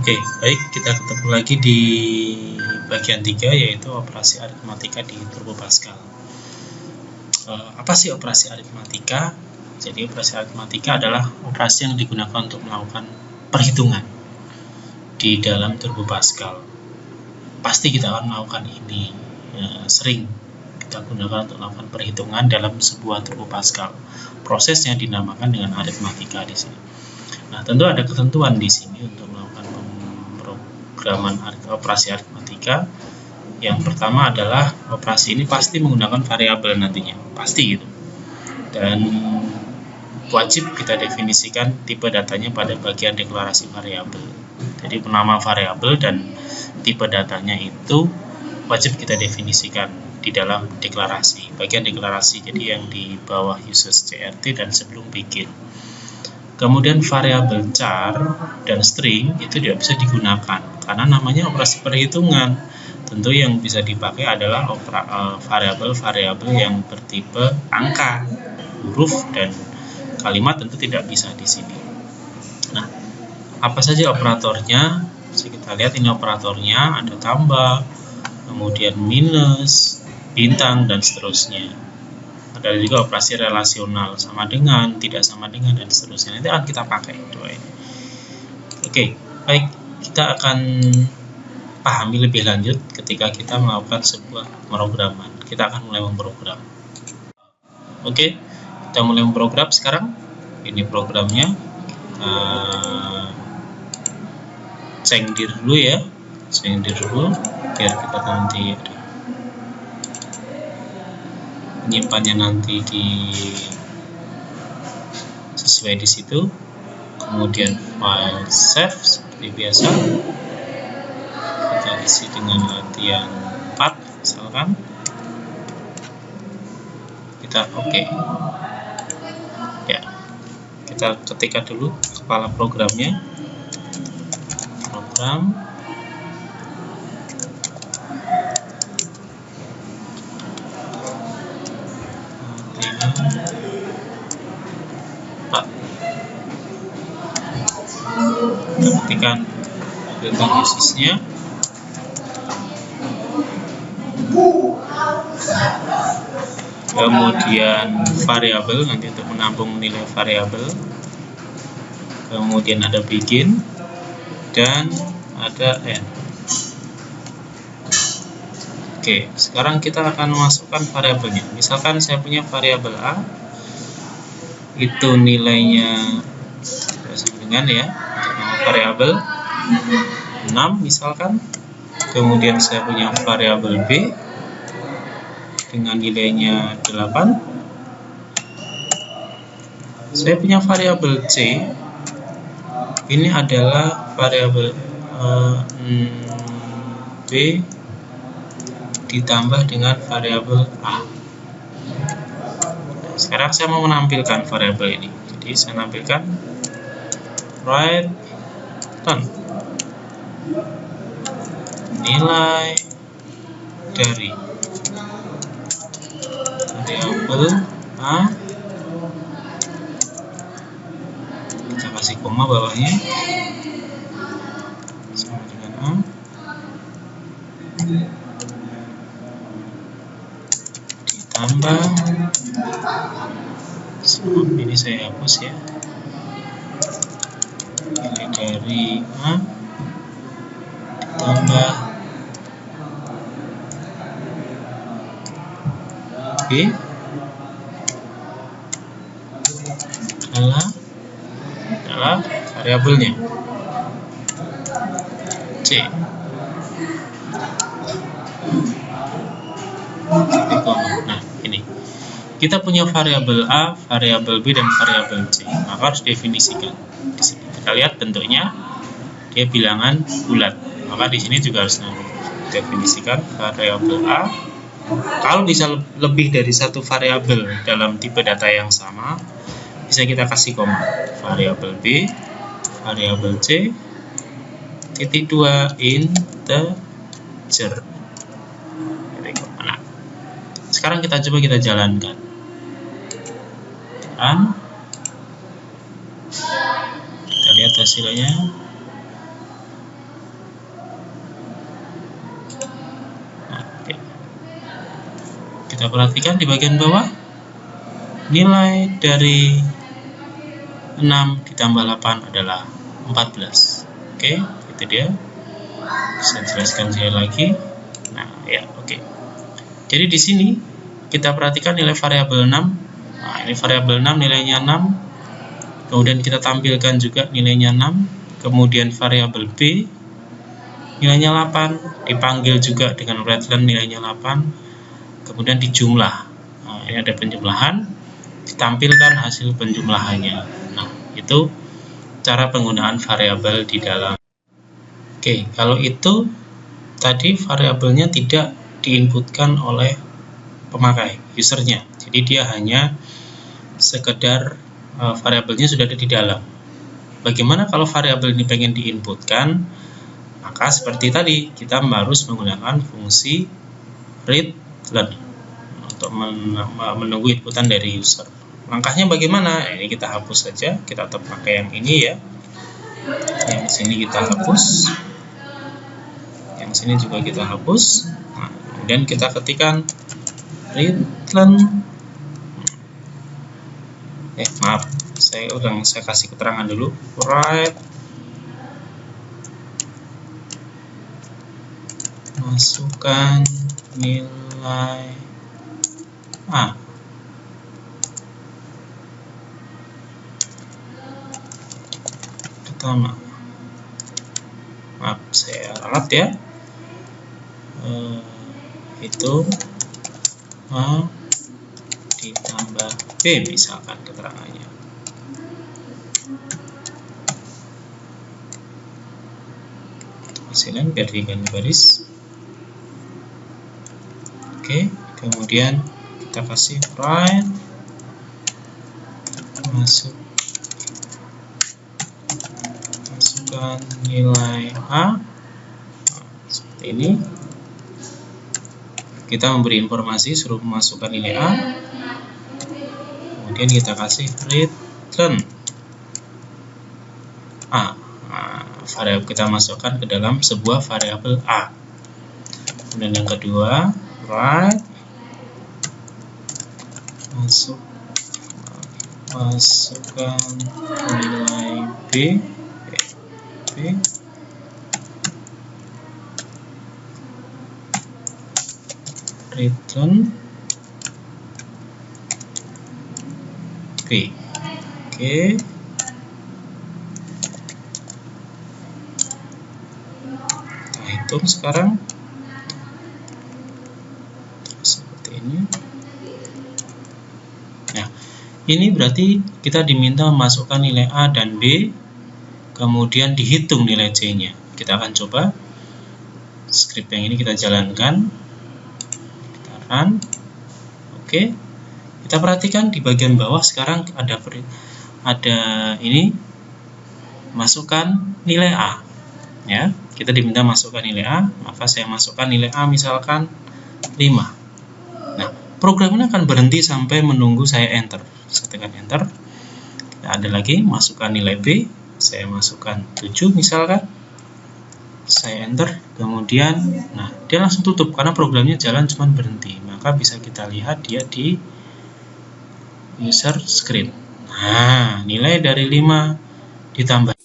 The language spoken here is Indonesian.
Oke, baik, kita ketemu lagi di bagian 3, yaitu operasi aritmatika di Turbo Pascal. Apa sih operasi aritmatika? Jadi operasi aritmatika adalah operasi yang digunakan untuk melakukan perhitungan di dalam Turbo Pascal. Pasti kita akan melakukan ini, sering kita gunakan untuk melakukan perhitungan dalam sebuah Turbo Pascal. Prosesnya dinamakan dengan aritmatika di sini. Nah, tentu ada ketentuan di sini untuk melakukan pemrograman operasi aritmatika. Yang pertama adalah operasi ini pasti menggunakan variabel nantinya, pasti gitu. Dan wajib kita definisikan tipe datanya pada bagian deklarasi variabel. Jadi penama variabel dan tipe datanya itu wajib kita definisikan di dalam deklarasi, bagian deklarasi. Jadi yang di bawah uses CRT dan sebelum bikin. Kemudian variabel char dan string itu tidak bisa digunakan karena namanya operasi perhitungan. Tentu yang bisa dipakai adalah variabel-variabel yang bertipe angka, huruf, dan kalimat tentu tidak bisa di sini. Nah, apa saja operatornya? Bisa kita lihat ini operatornya, ada tambah, kemudian minus, bintang, dan seterusnya. Ada juga operasi relasional, sama dengan, tidak sama dengan, dan seterusnya. Nanti akan kita pakai dua ini. Oke, baik, kita akan pahami lebih lanjut ketika kita melakukan sebuah pemrograman. Kita akan mulai memprogram. Oke, kita mulai memprogram sekarang. Ini programnya. Cengdir dulu ya, cengdir dulu biar kita nanti menyimpannya nanti sesuai di situ. Kemudian file save seperti biasa. Kita isi dengan latihan 4 misalkan. Kita oke. Ya, kita ketikkan dulu kepala programnya. Program kita ketikkan usesnya. Kemudian variabel nanti untuk menampung nilai variabel. Kemudian ada begin dan ada end. Oke, sekarang kita akan memasukkan variabelnya. Misalkan saya punya variabel A, itu nilainya sama dengan ya, variabel 6 misalkan. Kemudian saya punya variabel B dengan nilainya 8. Saya punya variabel C. Ini adalah variabel B ditambah dengan variabel A. Sekarang saya mau menampilkan variabel ini. Jadi saya nampilkan write nilai dari variabel A. Kita kasih koma bawahnya sama dengan A. Ditambah ini saya hapus ya, nilai dari A ditambah B adalah variabelnya C. Nah, ini kita punya variabel A, variabel B, dan variabel C. Maka harus definisikan. Di sini kita lihat bentuknya dia bilangan bulat. Maka di sini juga harus definisikan variabel A. Kalau bisa lebih dari satu variabel dalam tipe data yang sama, bisa kita kasih koma. Variabel B, variabel C, titik 2 integer. Nah, sekarang kita coba kita jalankan. Kita lihat hasilnya. kita perhatikan di bagian bawah, nilai dari 6 ditambah 8 adalah 14. Oke, itu dia. Saya jelaskan sekali lagi. Nah, ya, oke. Jadi di sini kita perhatikan nilai variabel 6. Nah, ini variabel 6 nilainya 6. Kemudian kita tampilkan juga nilainya 6. Kemudian variabel B nilainya 8, dipanggil juga dengan readline nilainya 8. Kemudian dijumlah. Nah, ini ada penjumlahan, ditampilkan hasil penjumlahannya. Nah, itu cara penggunaan variabel di dalam. Oke, kalau itu tadi variabelnya tidak diinputkan oleh pemakai, usernya. Jadi dia hanya sekedar variabelnya sudah ada di dalam. Bagaimana kalau variabel ini pengen diinputkan? Maka seperti tadi, kita harus menggunakan fungsi readLearn untuk menunggu inputan dari user. Langkahnya bagaimana? Ini kita hapus saja, kita tetap pakai yang ini ya. Yang sini kita hapus, yang sini juga kita hapus. Nah, kemudian kita ketikkan readLearn. Maaf, saya kasih keterangan dulu. Write masukkan nilai A. Pertama, maaf saya ralat ya, itu A ditambah B misalkan keterangannya. Hasilnya biar diganti baris. Oke, kemudian kita kasih write masukkan nilai A. Nah, seperti ini. Kita memberi informasi suruh masukkan nilai A. Kemudian kita kasih return A. Nah, variabel kita masukkan ke dalam sebuah variabel A. Kemudian yang kedua, write masukkan nilai B. Return B. Oke. Kita hitung sekarang. Seperti ini. Nah, ini berarti kita diminta memasukkan nilai A dan B, kemudian dihitung nilai C-nya. Kita akan coba script yang ini kita jalankan. Oke, kita perhatikan di bagian bawah sekarang ada ini masukkan nilai A ya. Kita diminta masukkan nilai A, maka saya masukkan nilai A misalkan 5. Nah, program ini akan berhenti sampai menunggu saya enter. Saya tekan enter. Nah, ada lagi masukkan nilai B, saya masukkan 7 misalkan. Saya enter, kemudian nah dia langsung tutup karena programnya jalan cuman berhenti. Maka bisa kita lihat dia di user screen. Nah, nilai dari 5 ditambah